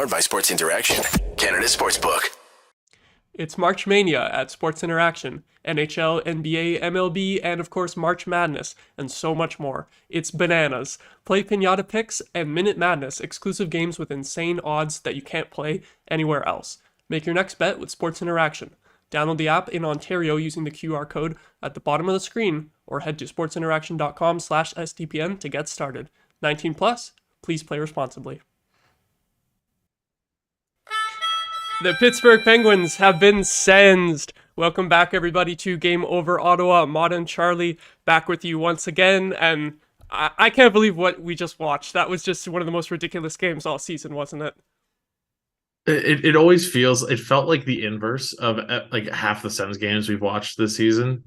powered by Sports Interaction, Canada Sportsbook. It's March Mania at Sports Interaction, NHL, NBA, MLB, and of course March Madness, and so much more. It's bananas. Play Pinata Picks and Minute Madness, exclusive games with insane odds that you can't play anywhere else. Make your next bet with Sports Interaction. Download the app in Ontario using the QR code at the bottom of the screen, or head to sportsinteraction.com/SDPN to get started. 19 plus, please play responsibly. The Pittsburgh Penguins have been sensed. Welcome back, everybody, to Game Over Ottawa. Maude and Charlie back with you once again, and I can't believe what we just watched. That was just one of the most ridiculous games all season, wasn't it? It always feels, it felt like the inverse of like half the Sens games we've watched this season,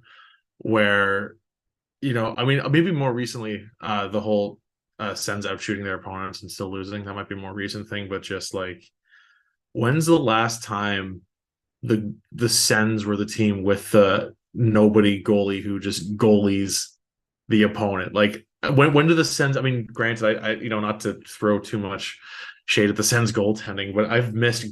where, I mean, maybe more recently, the whole Sens out shooting their opponents and still losing. That might be a more recent thing, but just like, when's the last time the Sens were the team with the nobody goalie who just goalies the opponent? Like, when do the Sens? I mean, granted, I not to throw too much shade at the Sens goaltending, but I've missed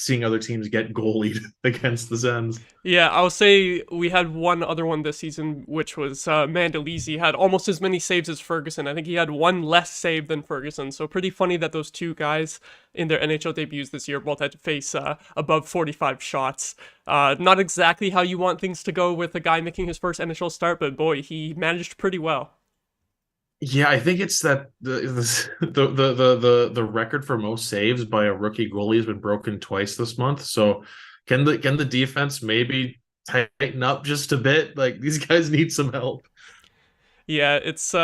seeing other teams get goalied against the Sens. Yeah, I'll say we had one other one this season, which was Mandolese had almost as many saves as Ferguson. I think he had one less save than Ferguson. So pretty funny that those two guys in their NHL debuts this year both had to face above 45 shots. Not exactly how you want things to go with a guy making his first NHL start, but boy, he managed pretty well. Yeah, I think it's that the record for most saves by a rookie goalie has been broken twice this month. So can the defense maybe tighten up just a bit? Like, these guys need some help. Yeah, it's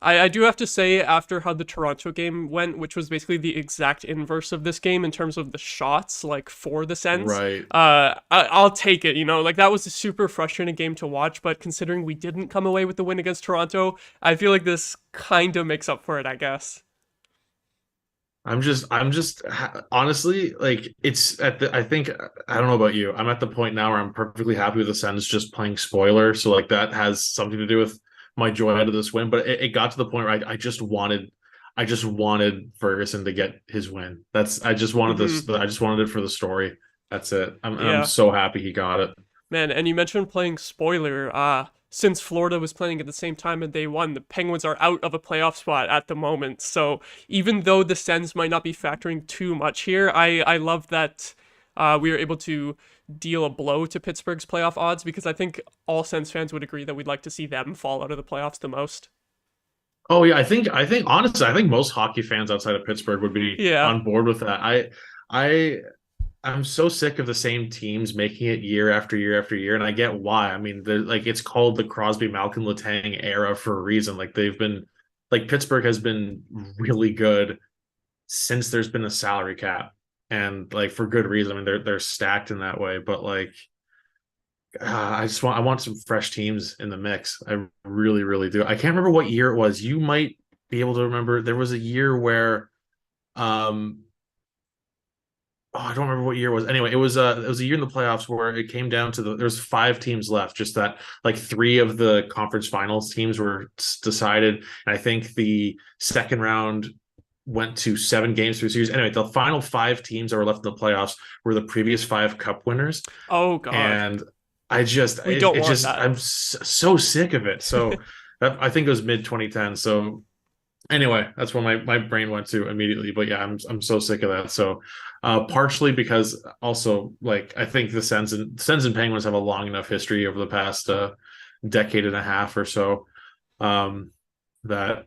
I do have to say, after how the Toronto game went, which was basically the exact inverse of this game in terms of the shots, like, for the Sens, right? I'll take it, like, that was a super frustrating game to watch, but considering we didn't come away with the win against Toronto, I feel like this kind of makes up for it, I guess. I'm just honestly, like, I think, I don't know about you, I'm at the point now where I'm perfectly happy with the Sens just playing spoiler, so like that has something to do with my joy out of this win. But it got to the point where I just wanted Ferguson to get his win. I just wanted this. I just wanted it for the story. That's it. I'm so happy he got it. Man, and you mentioned playing spoiler. Since Florida was playing at the same time and they won, the Penguins are out of a playoff spot at the moment. So even though the Sens might not be factoring too much here, I love that we were able to deal a blow to Pittsburgh's playoff odds, because I think all Sens fans would agree that we'd like to see them fall out of the playoffs the most. Oh yeah, I think honestly, I think most hockey fans outside of Pittsburgh would be on board with that. I'm so sick of the same teams making it year after year after year, and I get why. I mean, like, it's called the Crosby, Malkin, Letang era for a reason. Like, Pittsburgh has been really good since there's been a salary cap, and like, for good reason. I mean, they're stacked in that way, but like, I want some fresh teams in the mix. I really, really do. I can't remember what year it was. You might be able to remember. There was a year where, I don't remember what year it was. Anyway, it was a year in the playoffs where it came down to there's 5 teams left, just that like 3 of the conference finals teams were decided. And I think the second round went to 7 games through series. Anyway, the final 5 teams that were left in the playoffs were the previous 5 cup winners. Oh God. And I just, I'm so sick of it. So I think it was mid 2010. So anyway, that's where my brain went to immediately. But yeah, I'm so sick of that. So partially because also, like, I think the Sens and Penguins have a long enough history over the past decade and a half or so, that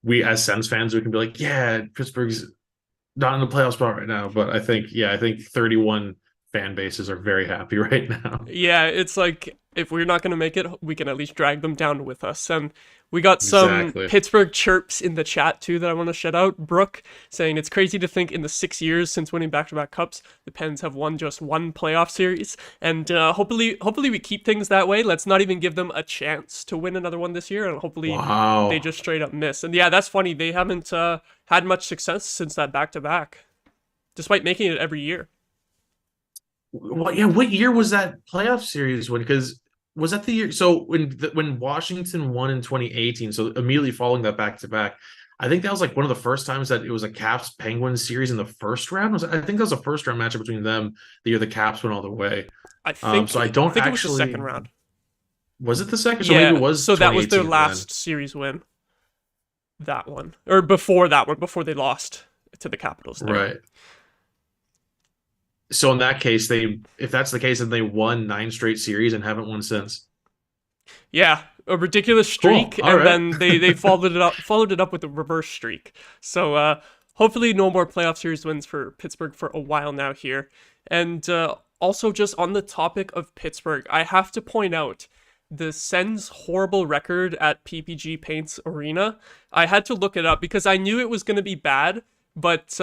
we as Sens fans, we can be like, yeah, Pittsburgh's not in the playoff spot right now. But I think 31 fan bases are very happy right now. Yeah, it's like, if we're not going to make it, we can at least drag them down with us. And we got some Pittsburgh chirps in the chat too that I want to shout out. Brooke saying, it's crazy to think in the 6 years since winning back-to-back cups, the Pens have won just 1 playoff series. And hopefully we keep things that way. Let's not even give them a chance to win another one this year. And hopefully they just straight up miss. And yeah, that's funny. They haven't had much success since that back-to-back, despite making it every year. Well, yeah, what year was that playoff series when? Because was that the year? So when Washington won in 2018, so immediately following that back to back, I think that was like one of the first times that it was a Caps Penguins series in the first round. I think that was a first round matchup between them the year the Caps went all the way. So I I don't think it was the second actually. round. Was it the second? So maybe Yeah, it was so that was their 2018 last series win. That one, or before that one, before they lost to the Capitals. then. There. Right. So in that case, if that's the case, then they won 9 straight series and haven't won since. Yeah, a ridiculous Cool. streak, All and right. then they followed it up with a reverse streak. So hopefully no more playoff series wins for Pittsburgh for a while now here. And also just on the topic of Pittsburgh, I have to point out the Sens' horrible record at PPG Paints Arena. I had to look it up because I knew it was going to be bad. But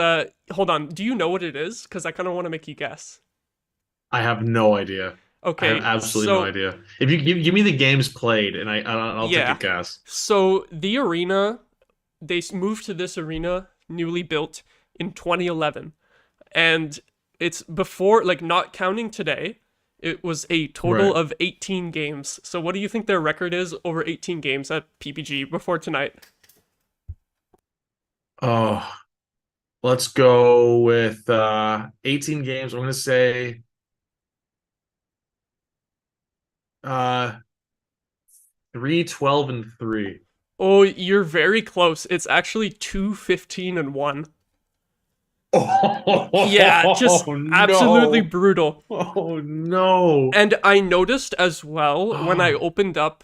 hold on, do you know what it is? Because I kind of want to make you guess. I have no idea. I Okay, have absolutely no idea. If you give me the games played, and I'll take a guess. So the arena, they moved to this arena, newly built in 2011, and it's before, like, not counting today, it was a total Right. of 18 games. So what do you think their record is over 18 games at PPG before tonight? Oh, let's go with 18 games. I'm gonna say uh 3-12-3. Oh, you're very close. It's actually 2-15-1. Oh Yeah, just absolutely no. brutal. Oh no. And I noticed as well when I opened up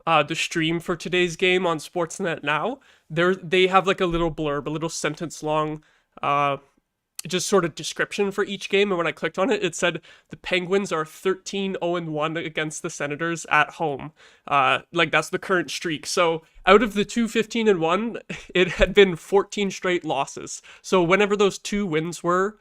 the stream for today's game on Sportsnet Now, they have like a little blurb, a little sentence long, just sort of description for each game. And when I clicked on it, it said the Penguins are 13-0-1 against the Senators at home. Like that's the current streak. So out of the 2-15-1, it had been 14 straight losses. So whenever those 2 wins were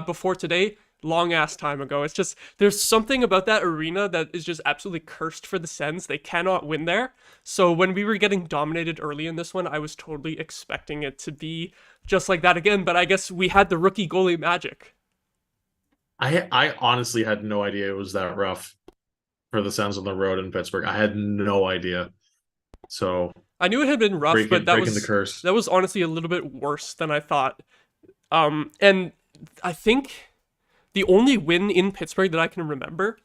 before today, long ass time ago. It's just there's something about that arena that is just absolutely cursed for the Sens. They cannot win there. So when we were getting dominated early in this one, I was totally expecting it to be just like that again. But I guess we had the rookie goalie magic. I honestly had no idea it was that rough for the Sens on the road in Pittsburgh. I had no idea. So I knew it had been rough, but breaking the curse. That was honestly a little bit worse than I thought. And I think the only win in Pittsburgh that I can remember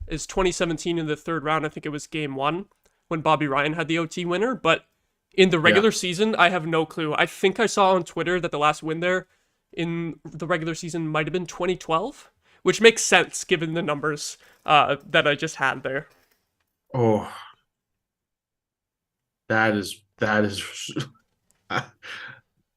is 2017 in the third round. I think it was game 1 when Bobby Ryan had the OT winner. But in the regular season, I have no clue. I think I saw on Twitter that the last win there in the regular season might have been 2012, which makes sense given the numbers that I just had there. Oh, that is oh,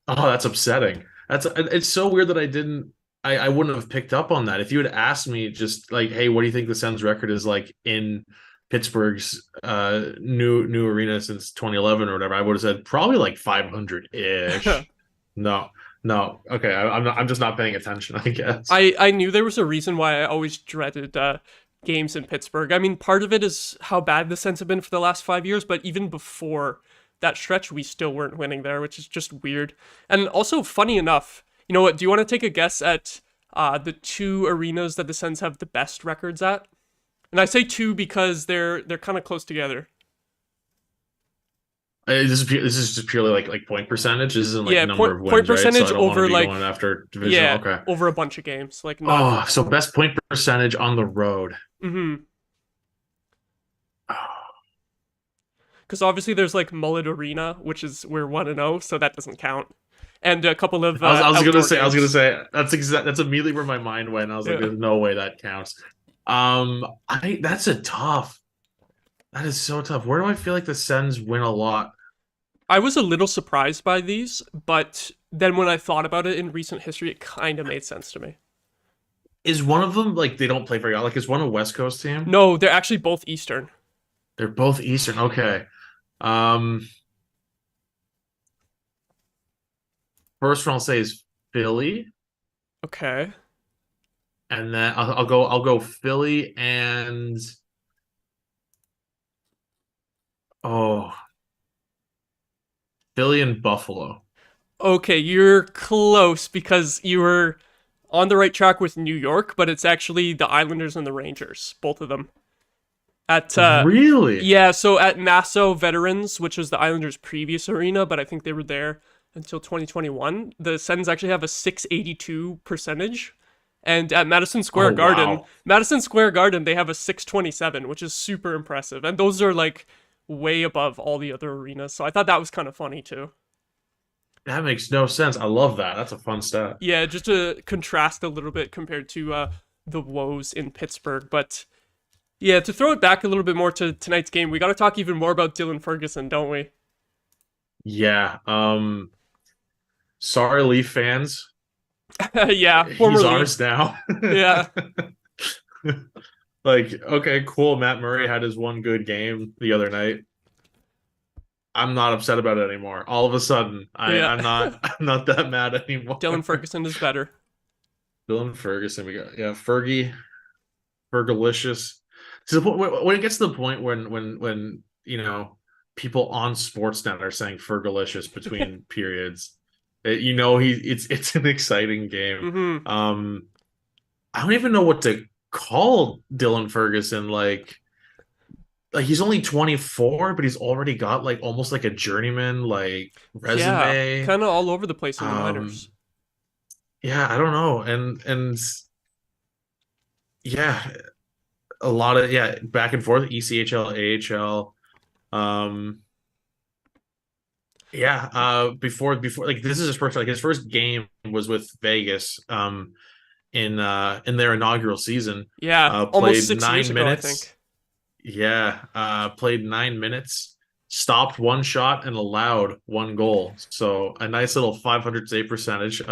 that's upsetting. It's so weird that I wouldn't have picked up on that. If you had asked me just like, hey, what do you think the Sens record is like in Pittsburgh's new arena since 2011 or whatever, I would have said probably like 500-ish. No. Okay, I'm just not paying attention, I guess. I knew there was a reason why I always dreaded games in Pittsburgh. I mean, part of it is how bad the Sens have been for the last 5 years, but even before that stretch, we still weren't winning there, which is just weird. And also, funny enough, you know what? Do you want to take a guess at the 2 arenas that the Sens have the best records at? And I say 2 because they're kind of close together. This is just purely like point percentage. This isn't like number of wins, point percentage right? So I don't over want to be like going after division. Okay. Over a bunch of games. Like not. So best point percentage on the road. Mm-hmm. Because obviously there's like Mullet Arena, which is we're 1-0, so that doesn't count. And a couple of I was gonna say that's immediately where my mind went. I was like, there's no way that counts. That is so tough. Where do I feel like the Sens win a lot? I was a little surprised by these, but then when I thought about it in recent history, it kind of made sense to me. Is one of them like they don't play very well? Like, is one a West Coast team? No, they're actually both Eastern. They're both Eastern. Okay. First one I'll say is Philly. Okay. And then I'll go Philly and Philly and Buffalo. Okay, you're close because you were on the right track with New York, but it's actually the Islanders and the Rangers, both of them. At really? Yeah, so at Nassau Veterans, which was the Islanders' previous arena, but I think they were there until 2021. The Sens actually have a 682 percentage. And at Madison Square Garden, they have a 627, which is super impressive. And those are like way above all the other arenas. So I thought that was kind of funny too. That makes no sense. I love that. That's a fun stat. Yeah, just to contrast a little bit compared to the woes in Pittsburgh. But yeah, to throw it back a little bit more to tonight's game, we got to talk even more about Dylan Ferguson, don't we? Yeah. Sorry, Leaf fans. Yeah, he's ours now. Yeah. Like, okay, cool. Matt Murray had his one good game the other night. I'm not upset about it anymore. All of a sudden, I'm not that mad anymore. Dylan Ferguson is better. Dylan Ferguson, we got Fergalicious. So when it gets to the point when people on Sportsnet are saying Fergalicious between periods, it's an exciting game. Mm-hmm. I don't even know what to call Dylan Ferguson. Like he's only 24, but he's already got like almost like a journeyman like resume. Yeah, kind of all over the place in the minors. Yeah, I don't know, and yeah, a lot of back and forth, ECHL, AHL. Before like this is his first game was with Vegas in their inaugural season. Yeah, played almost 6 9 years ago, minutes. I think. Yeah, played 9 minutes, stopped one shot and allowed one goal. So a nice little 500 save percentage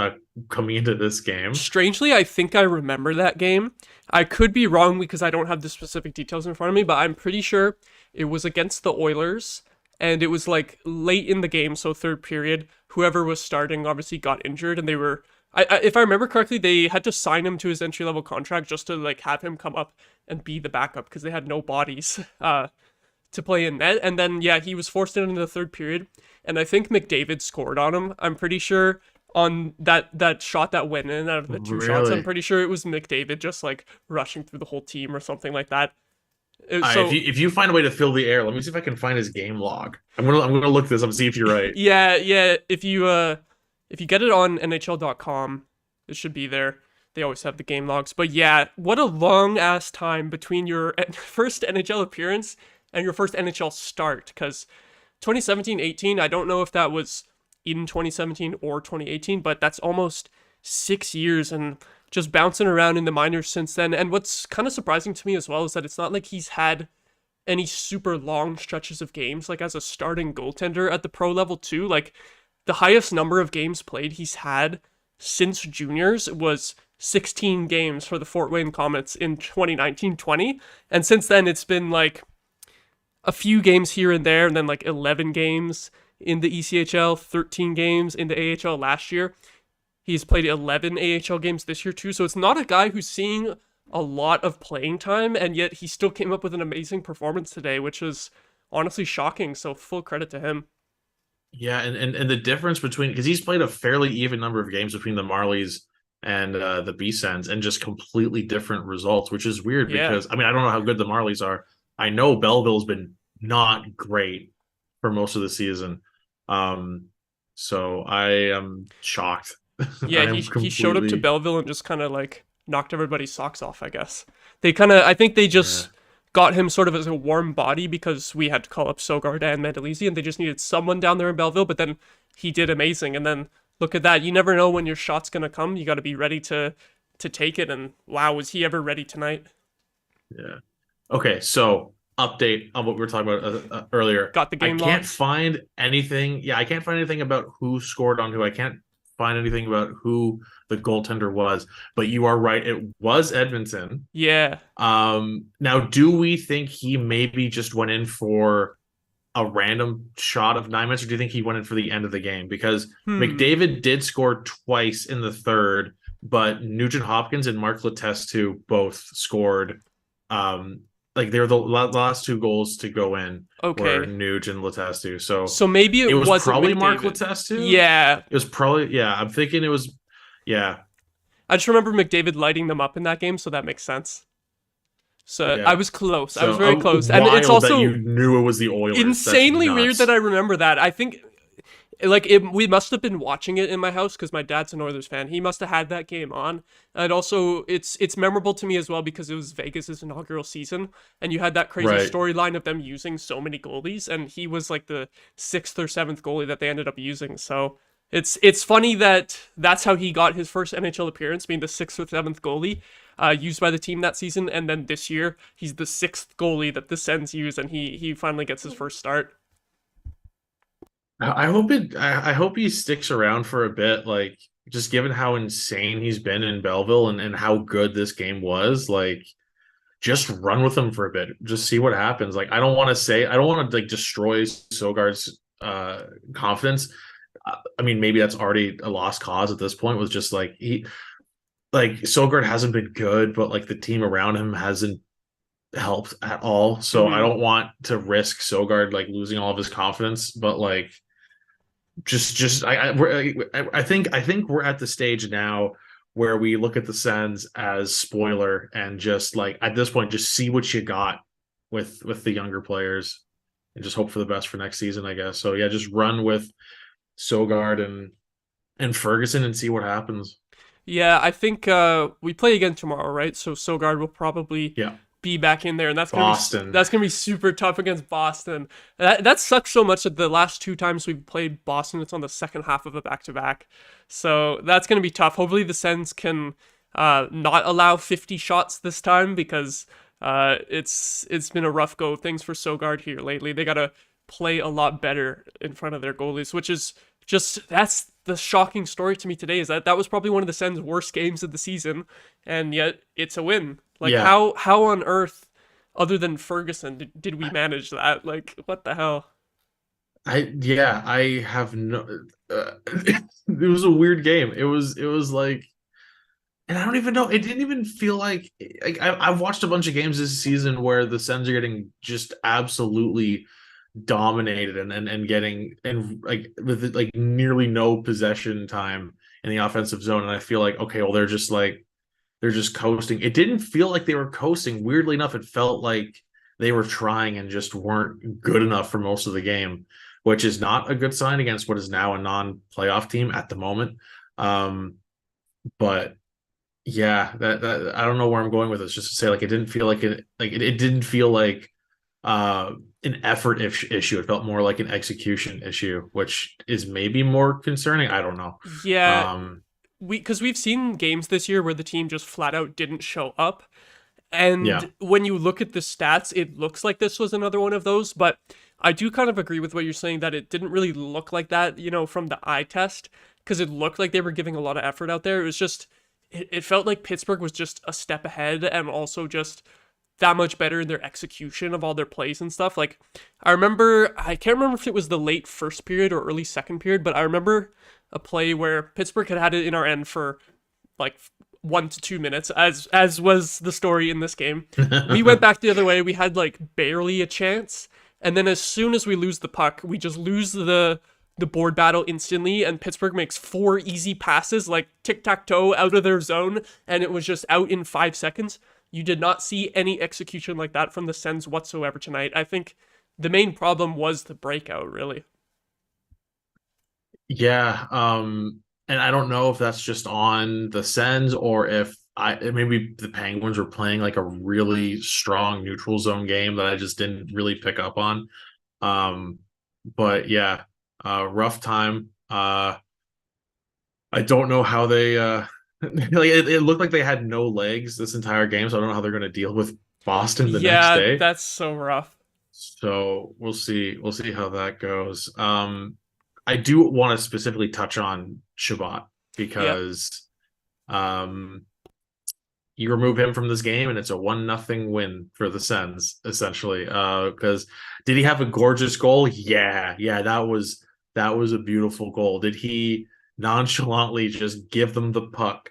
coming into this game. Strangely, I think I remember that game. I could be wrong because I don't have the specific details in front of me, but I'm pretty sure it was against the Oilers, and it was like late in the game, so third period. Whoever was starting obviously got injured, and they were, if I remember correctly, they had to sign him to his entry-level contract just to like have him come up and be the backup because they had no bodies to play in net. And then he was forced into the third period, and I think McDavid scored on him. I'm pretty sure on that shot that went in out of the two shots. I'm pretty sure it was McDavid just like rushing through the whole team or something like that. So if you find a way to fill the air, let me see if I can find his game log. I'm gonna look this up and see if you're right. Yeah. If you get it on NHL.com, it should be there. They always have the game logs. But yeah, what a long ass time between your first NHL appearance and your first NHL start. Because 2017-18, I don't know if that was in 2017 or 2018, but that's almost 6 years and just bouncing around in the minors since then. And what's kind of surprising to me as well is that it's not like he's had any super long stretches of games like as a starting goaltender at the pro level too. Like the highest number of games played he's had since juniors was 16 games for the Fort Wayne Comets in 2019-20. And since then it's been like a few games here and there, and then like 11 games in the ECHL, 13 games in the AHL last year. He's played 11 AHL games this year too, so it's not a guy who's seeing a lot of playing time, and yet he still came up with an amazing performance today, which is honestly shocking, so full credit to him. Yeah, and the difference between, because he's played a fairly even number of games between the Marlies and the B-Sens, and just completely different results, which is weird because, I mean, I don't know how good the Marlies are. I know Belleville's been not great for most of the season. So I am shocked. Yeah, he showed up to Belleville and just kind of like knocked everybody's socks off, I guess. I think they just got him sort of as a warm body because we had to call up Sogard and Mandalisi, and they just needed someone down there in Belleville, but then he did amazing. And then look at that. You never know when your shot's going to come. You got to be ready to take it. And wow, was he ever ready tonight? Yeah. Okay, so update on what we were talking about earlier. Got the game I can't find anything. Yeah, I can't find anything about who scored on who. I can't find anything about who the goaltender was, but you are right. It was Edmonton. Yeah. Now, do we think he maybe just went in for a random shot of 9 minutes, or do you think he went in for the end of the game? Because McDavid did score twice in the third, but Nugent Hopkins and Mark Letestu both scored. Like they were the last two goals to go in. Okay. Were Nuge and Letestu. So maybe it was probably McDavid. Mark Letestu. Yeah. It was probably, yeah. I'm thinking it was, yeah. I just remember McDavid lighting them up in that game, so that makes sense. So yeah. I was close. I was very close. And it's also that you knew it was the Oilers. Insanely weird that I remember that. I think we must have been watching it in my house because my dad's an Oilers fan. He must have had that game on, and also it's memorable to me as well because it was Vegas's inaugural season, and you had that crazy Right. storyline of them using so many goalies, and he was like the sixth or seventh goalie that they ended up using. So it's funny that that's how he got his first NHL appearance, being the sixth or seventh goalie used by the team that season, and then this year he's the sixth goalie that the Sens use, and he finally gets his first start. I hope he sticks around for a bit, like just given how insane he's been in Belleville and how good this game was, like just run with him for a bit. Just see what happens. Like I don't want to like destroy Sogard's confidence. I mean, maybe that's already a lost cause at this point, was just like Sogard hasn't been good, but like the team around him hasn't helped at all. So I Mhm. don't want to risk Sogard like losing all of his confidence, but like just I think we're at the stage now where we look at the Sens as spoiler and just like at this point just see what you got with the younger players and just hope for the best for next season, I guess. So yeah, just run with Sogard and Ferguson and see what happens. Yeah, I think we play again tomorrow, right? So Sogard will probably Yeah. be back in there, and Boston. that's gonna be super tough against Boston. That sucks so much that the last two times we've played Boston, it's on the second half of a back to back. So that's gonna be tough. Hopefully the Sens can not allow 50 shots this time because it's been a rough go of things for Sogard here lately. They gotta play a lot better in front of their goalies, which is just that's the shocking story to me today is that that was probably one of the Sens' worst games of the season, and yet it's a win. Like Yeah. how on earth, other than Ferguson, did we manage that? Like what the hell? I have no it was a weird game. It was like, and I don't even know. It didn't even feel like I've watched a bunch of games this season where the Sens are getting just absolutely dominated and getting and like with like nearly no possession time in the offensive zone. And I feel like, okay, well, they're just coasting. It didn't feel like they were coasting. Weirdly enough, it felt like they were trying and just weren't good enough for most of the game, which is not a good sign against what is now a non-playoff team at the moment. But yeah, that I don't know where I'm going with this. Just to say, like, it didn't feel like it didn't feel like an effort issue. It felt more like an execution issue, which is maybe more concerning. I don't know. Yeah, Um, because we've seen games this year where the team just flat out didn't show up. yeah, And when you look at the stats, it looks like this was another one of those, but I do kind of agree with what you're saying that it didn't really look like that, from the eye test, because it looked like they were giving a lot of effort out there. It was just, it felt like Pittsburgh was just a step ahead and also just that much better in their execution of all their plays and stuff. Like, I can't remember if it was the late first period or early second period, but I remember a play where Pittsburgh had it in our end for like 1 to 2 minutes, as was the story in this game. We went back the other way. We had like barely a chance, and then as soon as we lose the puck, we just lose the board battle instantly, and Pittsburgh makes 4 easy passes, like tic-tac-toe out of their zone, and it was just out in 5 seconds. You did not see any execution like that from the Sens whatsoever tonight. I think the main problem was the breakout, really. yeah. And I don't know if that's just on the Sens or if maybe the Penguins were playing like a really strong neutral zone game that I just didn't really pick up on. Um, but yeah, rough time. I don't know how they like it looked like they had no legs this entire game, so I don't know how they're going to deal with Boston the next Yeah, day. that's so rough. So we'll see. We'll see how that goes. I do want to specifically touch on Shabbat Yep. because um, you remove him from this game and it's a 1-0 win for the Sens essentially. Because did he have a gorgeous goal? Yeah, that was a beautiful goal. Did he nonchalantly just give them the puck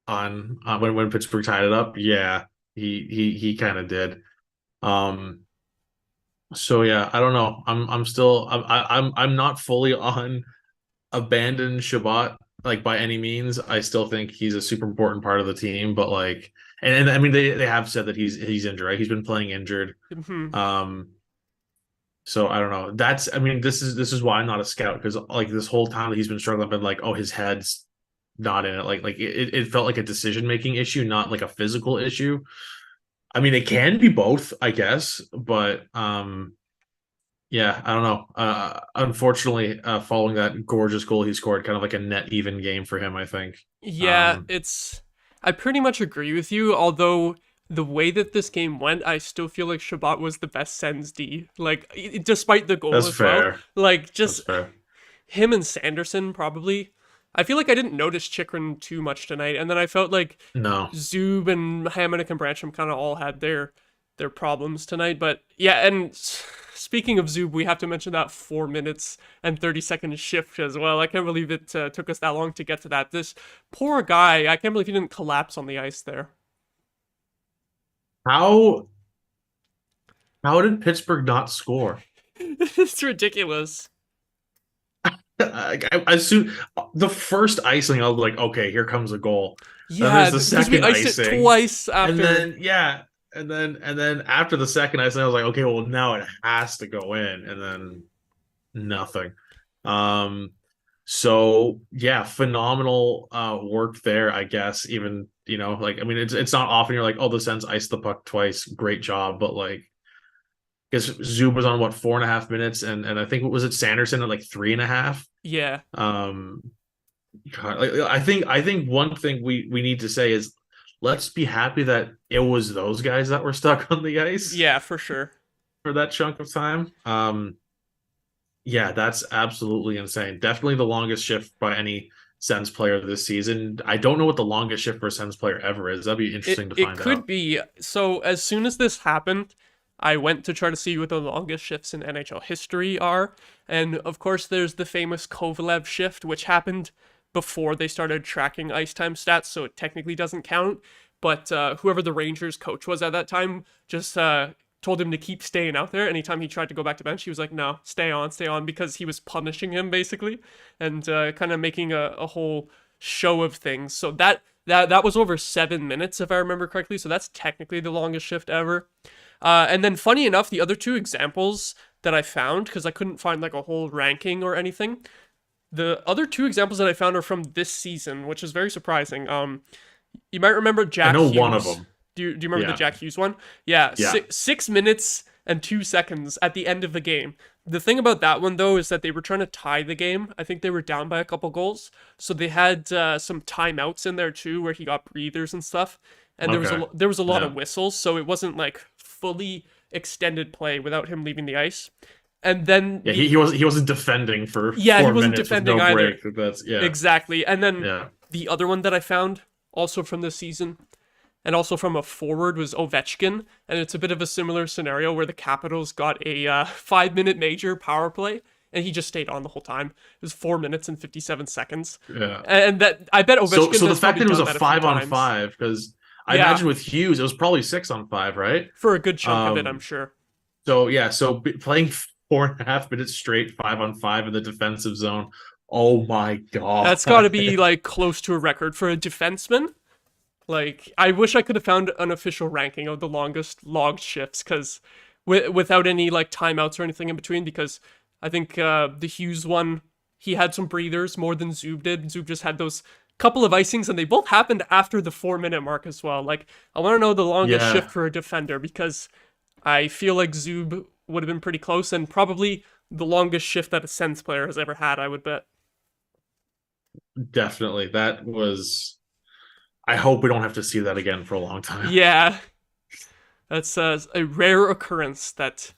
on when Pittsburgh tied it up? Yeah, he kind of did. Um, so yeah, I don't know. I'm still I'm not fully on abandon Shabbat like by any means. I still think he's a super important part of the team, but like and I mean they have said that he's injured, right? He's been playing injured. Mhm. Um So I don't know. This is why I'm not a scout, because like this whole time that he's been struggling, I've been like, oh, his head's not in it. It felt like a decision making issue, not like a physical issue. I mean, it can be both, I guess, but yeah, I don't know. Unfortunately, following that gorgeous goal he scored, kind of like a net even game for him, I think. Yeah, I pretty much agree with you, although the way that this game went, I still feel like Shabbat was the best Sens D. Like, despite the goal That's as well. fair. Like, That's just fair. him and Sanderson, probably. I feel like I didn't notice Chikrin too much tonight, and then I felt like No. Zub and Hamonic and Brancham kind of all had their problems tonight. But yeah, and speaking of Zub, we have to mention that 4 minutes and 30-second shift as well. I can't believe it took us that long to get to that. This poor guy, I can't believe he didn't collapse on the ice there. How how did Pittsburgh not score? It's ridiculous. I assume the first icing, I was like, okay, here comes a goal. Then Yeah, there's the because we second iced it icing, twice and after. then yeah, and then after the second icing, I was like, okay, well now it has to go in, and then nothing. Um, so yeah, phenomenal work there, I guess. Even like I mean, it's not often you're like, oh, the Sens iced the puck twice, great job, but like guess Zoom was on what 4.5 minutes, and I think what was it Sanderson at like 3.5. Yeah, God, I think one thing we need to say is let's be happy that it was those guys that were stuck on the ice yeah, for sure. for that chunk of time. Yeah, that's absolutely insane. Definitely the longest shift by any Sens player this season. I don't know what the longest shift for a Sens player ever is. That'd be It interesting to it find could out. be. So as soon as this happened, I went to try to see what the longest shifts in NHL history are, and of course there's the famous Kovalev shift, which happened before they started tracking ice time stats, so it technically doesn't count. But whoever the Rangers coach was at that time just told him to keep staying out there. Anytime he tried to go back to bench, he was like, "No, stay on," because he was punishing him basically, and kind of making a whole show of things. So that was over 7 minutes if I remember correctly. So that's technically the longest shift ever. And then, funny enough, the other two examples that I found, because I couldn't find like a whole ranking or anything, the other two examples that I found are from this season, which is very surprising. You might remember I Jack know Hughes. one of them. Do you remember the Yeah, Jack Hughes one? Yeah, yeah. 6 minutes and 2 seconds at the end of the game. The thing about that one though is that they were trying to tie the game. I think they were down by a couple goals, so they had some timeouts in there too, where he got breathers and stuff. And Okay. there was a lot Yeah. of whistles, so it wasn't like fully extended play without him leaving the ice. And then Yeah, he wasn't defending for yeah, he four wasn't minutes with defending no either. break. That's yeah, Exactly. And then yeah. the other one that I found, also from this season, and also from a forward, was Ovechkin. And it's a bit of a similar scenario where the Capitals got a 5 minute major power play, and he just stayed on the whole time. It was 4 minutes and 57 seconds. Yeah. And that I bet Ovechkin So the has fact probably that it was done a that a few five on times. five, because I Yeah, imagine with Hughes it was probably 6 on 5, right? for a good chunk of it, I'm Um. sure. So yeah. So playing 4.5 minutes straight, 5 on 5 in the defensive zone. Oh my god. That's got to be like close to a record for a defenseman. Like, I wish I could have found an official ranking of the longest logged shifts, because without any like timeouts or anything in between, because I think the Hughes one, he had some breathers more than Zub did. Zub just had those couple of icings, and they both happened after the 4 minute mark as well. Like, I want to know the longest Yeah, shift for a defender, because I feel like Zub would have been pretty close, and probably the longest shift that a Sens player has ever had, I would bet. definitely. That was. I hope we don't have to see that again for a long time. Yeah, that's a rare occurrence that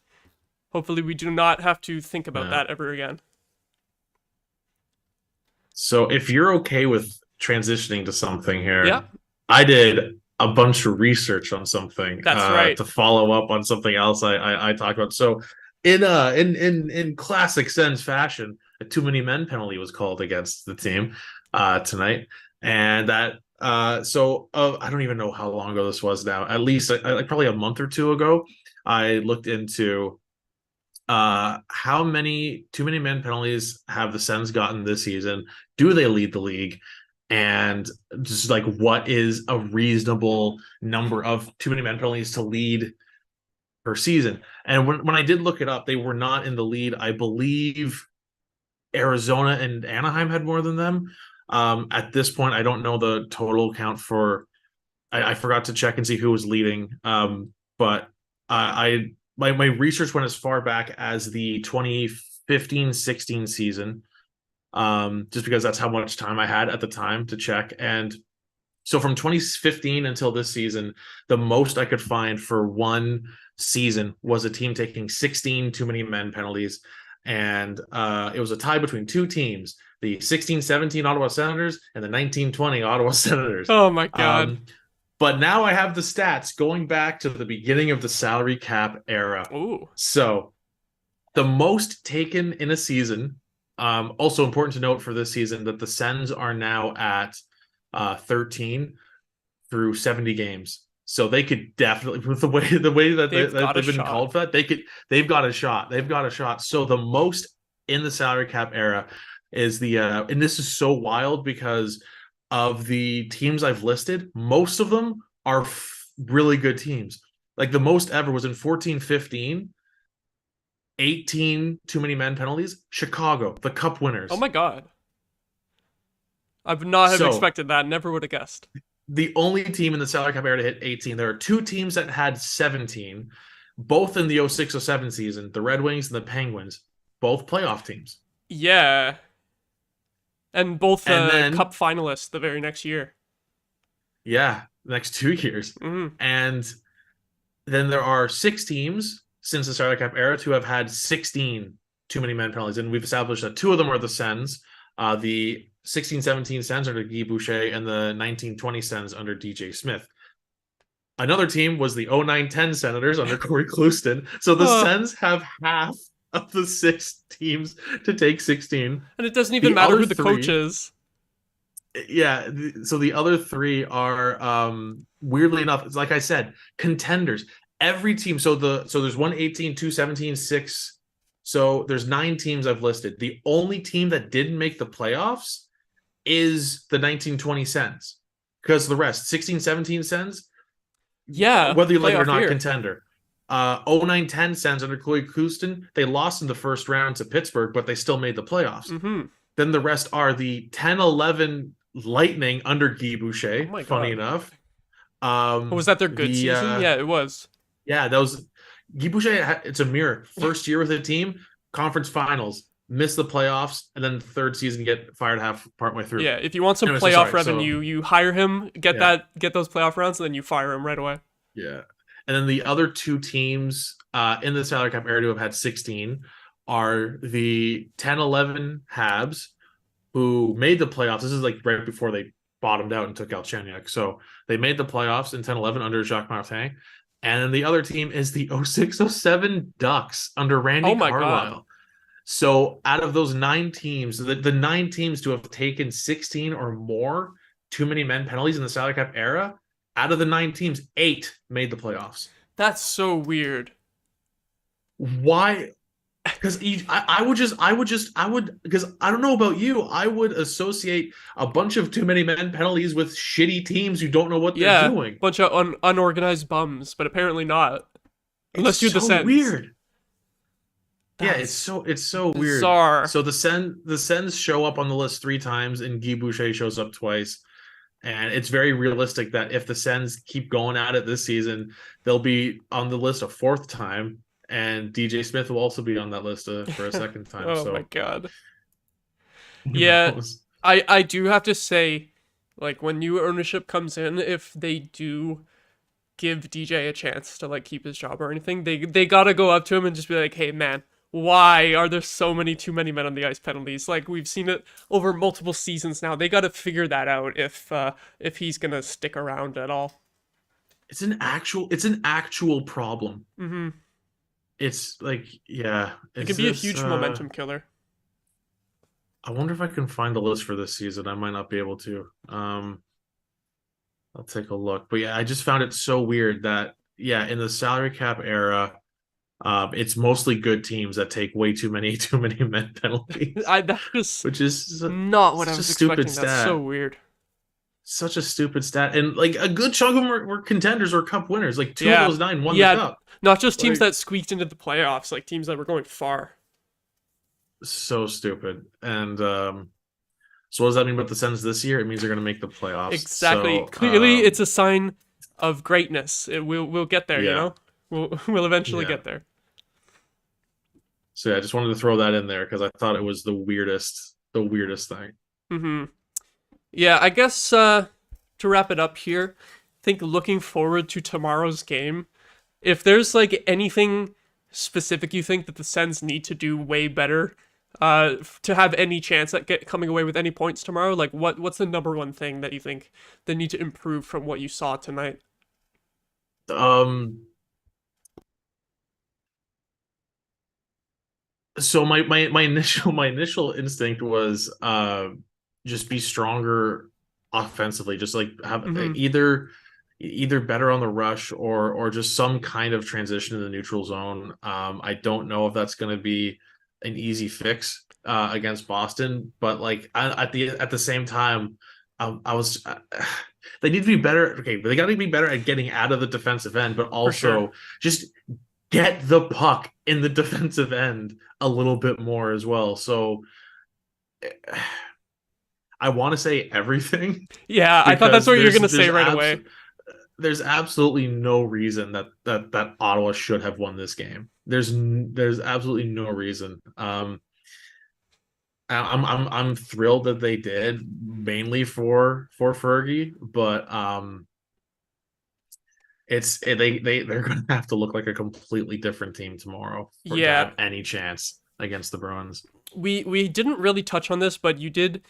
hopefully we do not have to think about Yeah. that ever again. So if you're okay with transitioning to something Yeah, here, I did a bunch of research on something that's right. to follow up on something else I talked about. So in classic Sens fashion, a too many men penalty was called against the team tonight, and that I don't even know how long ago this was now. At least like probably a month or two ago, I looked into how many too many men penalties have the Sens gotten this season? Do they lead the league? And just like what is a reasonable number of too many men penalties to lead per season. And when I did look it up, they were not in the lead. I believe Arizona and Anaheim had more than them. At this point, I don't know the total count for. I forgot to check and see who was leading. But my research went as far back as the 2015-16 season, just because that's how much time I had at the time to check. And so from 2015 until this season, the most I could find for one season was a team taking 16 too many men penalties. And it was a tie between two teams, the 16-17 Ottawa Senators and the 19-20 Ottawa Senators. Oh, my God. But now I have the stats going back to the beginning of the salary cap era. Ooh. So the most taken in a season, also important to note for this season that the Sens are now at 13 through 70 games. So they could definitely, with the way that they've been called for that, they've got a shot. They've got a shot. So the most in the salary cap era is and this is so wild because of the teams I've listed, most of them are really good teams. Like the most ever was in 14-15, 18 too many men penalties. Chicago, the Cup winners. Oh my God. I would not have expected that. Never would have guessed. The only team in the salary cap era to hit 18. There are two teams that had 17, both in the 06-07 season, the Red Wings and the Penguins, both playoff teams. Yeah. And both Cup finalists the very next year. Yeah, the next 2 years. Mm-hmm. And then there are 6 teams since the salary cap era to have had 16 too many men penalties. And we've established that 2 of them are the Sens, the 16-17 Sens under Guy Boucher and the 19-20 Sens under DJ Smith. Another team was the 09-10 Senators under Corey Clouston. So the Sens have half of the 6 teams to take 16. And it doesn't even matter who the coach is. Yeah, so the other 3 are weirdly enough, like I said, contenders. Every team, so there's 1 18, 2 17, 6. So there's 9 teams I've listed. The only team that didn't make the playoffs is the 19-20 Sens. Because the rest, 16-17 Sens, yeah, whether you like it or not, contender. 09-10 Sens under Corey Clouston, they lost in the first round to Pittsburgh, but they still made the playoffs. Mm-hmm. Then the rest are the 10-11 Lightning under Guy Boucher. Oh funny enough. Was that their good season? Yeah, it was. Yeah, those Guy Boucher. It's a mirror. First year with the team, conference finals, miss the playoffs, and then the third season get fired partway through. Yeah, if you want some playoff revenue, you hire him, get those playoff rounds, and then you fire him right away. Yeah, and then the other 2 teams in the salary cap area who have had 16 are the 10-11 Habs, who made the playoffs. This is like right before they bottomed out and took out Chenyuk. So they made the playoffs in 10-11 under Jacques Martin. And then the other team is the 06-07 Ducks under Randy Carlyle. God. So out of those 9 teams, the 9 teams to have taken 16 or more too many men penalties in the salary cap era, out of the 9 teams, 8 made the playoffs. That's so weird. Why? Because I would, because I don't know about you, I would associate a bunch of too many men penalties with shitty teams who don't know what they're doing. Yeah, bunch of unorganized bums, but apparently not. Unless you're the Sens. Weird. It's so weird. Bizarre. So the Sens show up on the list 3 times, and Guy Boucher shows up twice. And it's very realistic that if the Sens keep going at it this season, they'll be on the list a 4th time. And DJ Smith will also be on that list for a second time. Oh my God. Yeah, I do have to say, like, when new ownership comes in, if they do give DJ a chance to, like, keep his job or anything, they gotta go up to him and just be like, hey, man, why are there so many too many men on the ice penalties? Like, we've seen it over multiple seasons now. They gotta figure that out if he's gonna stick around at all. It's an actual problem. Mm-hmm. It's like, yeah. It could be a huge momentum killer. I wonder if I can find the list for this season. I might not be able to. I'll take a look. But yeah, I just found it so weird that, yeah, in the salary cap era, it's mostly good teams that take way too many men penalties. That was which is not what I was expecting. That's so weird. such a stupid stat. And like a good chunk of them were contenders or cup winners. Like two of Yeah. those 9 won the Yeah. cup. Not just teams Like, that squeaked into the playoffs, like teams that were going far. so stupid. And so what does that mean about the Sens this year? It means they're going to make the playoffs. Exactly. So Clearly, it's a sign of greatness. We'll get there. yeah, You know, we'll eventually yeah. get there. So yeah, I just wanted to throw that in there because I thought it was the weirdest thing. Mm-hmm. Yeah, I guess to wrap it up here, I think looking forward to tomorrow's game, if there's like anything specific you think that the Sens need to do way better to have any chance at coming away with any points tomorrow, like what's the number one thing that you think they need to improve from what you saw tonight? So my initial instinct was just be stronger offensively, just like have Mm-hmm. either better on the rush or just some kind of transition to the neutral zone. I don't know if that's going to be an easy fix against Boston, but like at the same time, I was they need to be better. Okay, but they got to be better at getting out of the defensive end, but For sure. also just get the puck in the defensive end a little bit more as well. So I want to say everything. Yeah, I thought that's what you were gonna say right away. There's absolutely no reason that Ottawa should have won this game. There's absolutely no reason. I'm thrilled that they did, mainly for Fergie, but they're going to have to look like a completely different team tomorrow to have any chance against the Bruins. We didn't really touch on this, but you did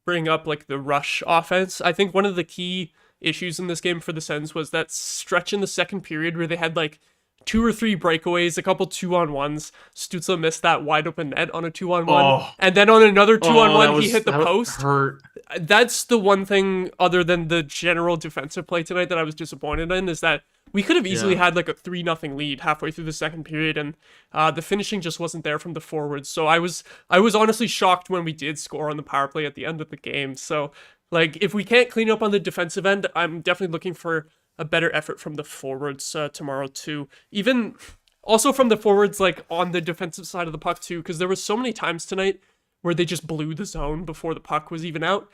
bring up like the rush offense. I think one of the key issues in this game for the Sens was that stretch in the second period where they had like 2 or 3 breakaways, a couple 2-on-1s. Stützle missed that wide open net on a 2-on-1, and then on another 2-on-1 he hit the post. Hurt. That's the one thing, other than the general defensive play tonight, that I was disappointed in, is that we could have easily had like a 3-0 lead halfway through the second period, and the finishing just wasn't there from the forwards. So I was honestly shocked when we did score on the power play at the end of the game. So like if we can't clean up on the defensive end, I'm definitely looking for a better effort from the forwards tomorrow too. Even also from the forwards, like on the defensive side of the puck too, because there was so many times tonight where they just blew the zone before the puck was even out.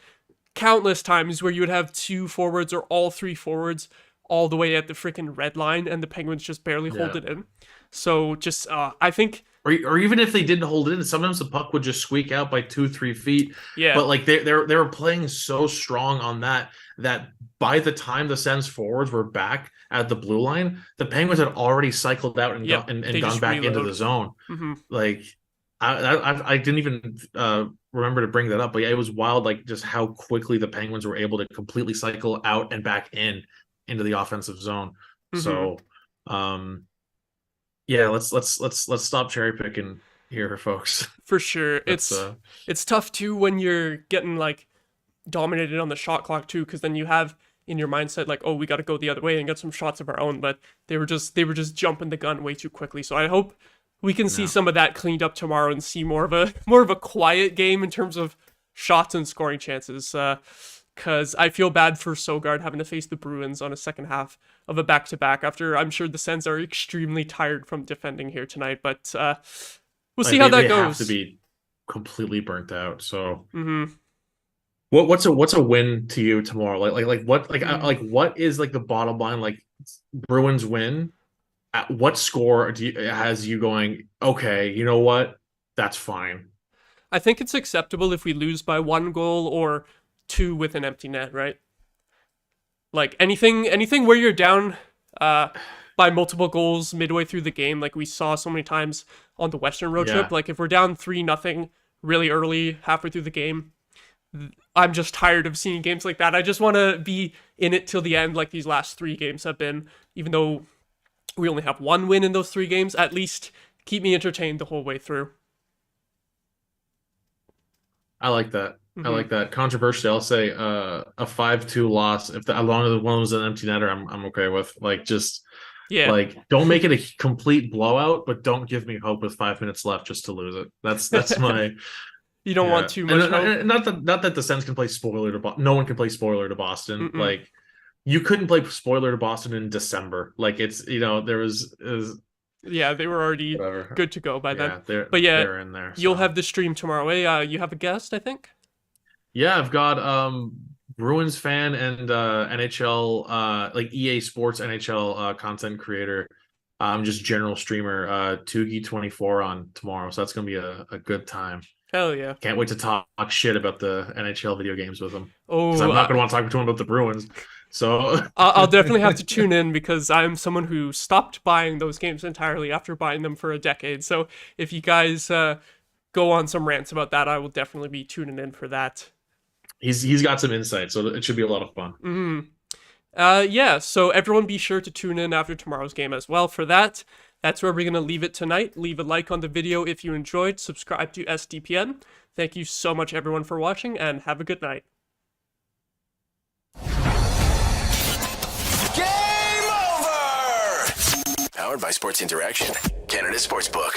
Countless times where you would have 2 forwards or all 3 forwards all the way at the freaking red line, and the Penguins just barely hold it in. So just I think, or even if they didn't hold it in, sometimes the puck would just squeak out by 2-3 feet. Yeah. But like they were playing so strong on that by the time the Sens forwards were back at the blue line, the Penguins had already cycled out and gone back into the zone. Mm-hmm. Like I didn't even remember to bring that up, but yeah, it was wild, like just how quickly the Penguins were able to completely cycle out and back into the offensive zone. Mm-hmm. So yeah, let's stop cherry picking here, folks. For sure. It's tough too when you're getting like dominated on the shot clock too, because then you have in your mindset like, oh, we got to go the other way and get some shots of our own, but they were just jumping the gun way too quickly. So I hope we can see some of that cleaned up tomorrow and see more of a quiet game in terms of shots and scoring chances. Because I feel bad for Sogard having to face the Bruins on a second half of a back-to-back after I'm sure the Sens are extremely tired from defending here tonight. But we'll see how that goes. They have to be completely burnt out. So what's a win to you tomorrow? What is like the bottom line? Like Bruins win. At what score has you going, okay, you know what? That's fine. I think it's acceptable if we lose by 1 goal or 2 with an empty net, right? Like anything where you're down by multiple goals midway through the game, like we saw so many times on the Western road trip. Like if we're down 3-0 really early, halfway through the game, I'm just tired of seeing games like that. I just want to be in it till the end, like these last 3 games have been. Even though we only have 1 win in those 3 games, at least keep me entertained the whole way through. I like that. I like that. Controversially, I'll say a 5-2 loss. As long as one was an empty netter, I'm okay with. Like just like don't make it a complete blowout, but don't give me hope with 5 minutes left just to lose it. That's my You don't want too much hope. Not that the Sens can play spoiler to Boston. No one can play spoiler to Boston. Like, you couldn't play spoiler to Boston in December. Like, it's, there was yeah, they were already good to go by then. But they're in there. You'll have the stream tomorrow. You have a guest, I think. Yeah, I've got Bruins fan and NHL like EA Sports NHL content creator. Just general streamer Tugi24 on tomorrow, so that's gonna be a good time. Hell yeah! Can't wait to talk shit about the NHL video games with him. Oh, I'm not gonna want to talk to him about the Bruins. So I'll definitely have to tune in because I'm someone who stopped buying those games entirely after buying them for a decade. So if you guys go on some rants about that, I will definitely be tuning in for that. He's got some insight, so it should be a lot of fun. Yeah, so everyone be sure to tune in after tomorrow's game as well for that. That's where we're going to leave it tonight. Leave a like on the video if you enjoyed. Subscribe to SDPN. Thank you so much, everyone, for watching, and have a good night. Game over! Powered by Sports Interaction, Canada Sportsbook.